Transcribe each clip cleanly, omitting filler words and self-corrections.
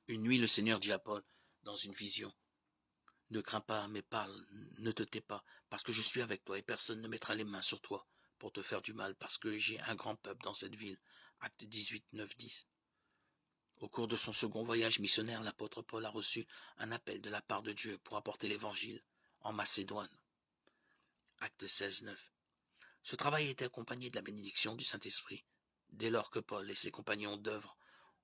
Une nuit, le Seigneur dit à Paul, dans une vision, « Ne crains pas, mais parle, ne te tais pas, parce que je suis avec toi et personne ne mettra les mains sur toi pour te faire du mal, parce que j'ai un grand peuple dans cette ville. » Acte 18, 9, 10. Au cours de son second voyage missionnaire, l'apôtre Paul a reçu un appel de la part de Dieu pour apporter l'évangile en Macédoine. Acte 16, 9. Ce travail était accompagné de la bénédiction du Saint-Esprit, dès lors que Paul et ses compagnons d'œuvre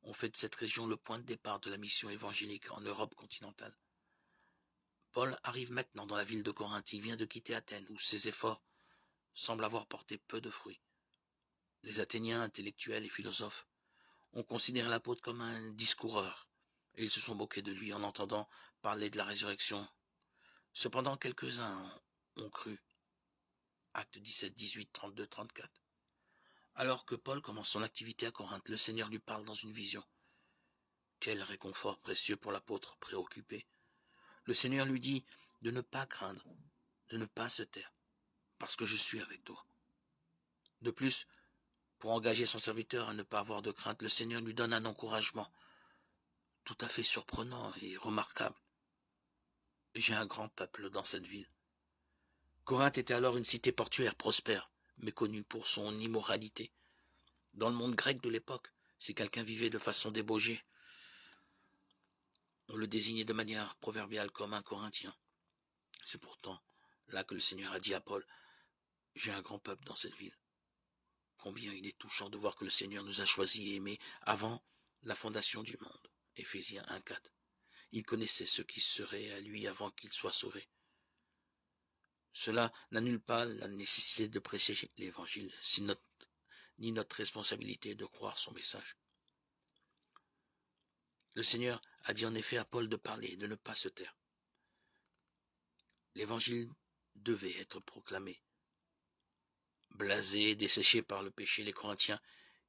ont fait de cette région le point de départ de la mission évangélique en Europe continentale. Paul arrive maintenant dans la ville de Corinthe. Il vient de quitter Athènes, où ses efforts semblent avoir porté peu de fruits. Les Athéniens, intellectuels et philosophes, ont considéré l'apôtre comme un discoureur, et ils se sont moqués de lui en entendant parler de la résurrection. Cependant, quelques-uns ont cru. Actes 17, 18, 32, 34. Alors que Paul commence son activité à Corinthe, le Seigneur lui parle dans une vision. Quel réconfort précieux pour l'apôtre préoccupé. Le Seigneur lui dit de ne pas craindre, de ne pas se taire, parce que je suis avec toi. De plus, pour engager son serviteur à ne pas avoir de crainte, le Seigneur lui donne un encouragement tout à fait surprenant et remarquable. J'ai un grand peuple dans cette ville. Corinthe était alors une cité portuaire prospère, mais connue pour son immoralité. Dans le monde grec de l'époque, si quelqu'un vivait de façon débauchée, on le désignait de manière proverbiale comme un Corinthien. C'est pourtant là que le Seigneur a dit à Paul, « J'ai un grand peuple dans cette ville. » Combien il est touchant de voir que le Seigneur nous a choisis et aimés avant la fondation du monde. Éphésiens 1, 4. Il connaissait ce qui serait à lui avant qu'il soit sauvé. Cela n'annule pas la nécessité de prêcher l'Évangile, ni notre responsabilité de croire son message. Le Seigneur a dit en effet à Paul de parler, de ne pas se taire. L'Évangile devait être proclamé. Blasés, desséchés par le péché, les Corinthiens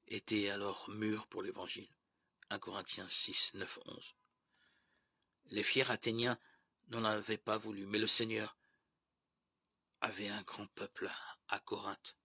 étaient alors mûrs pour l'Évangile. 1 Corinthiens 6, 9, 11. Les fiers Athéniens n'en avaient pas voulu, mais le Seigneur avait un grand peuple à Corinthe.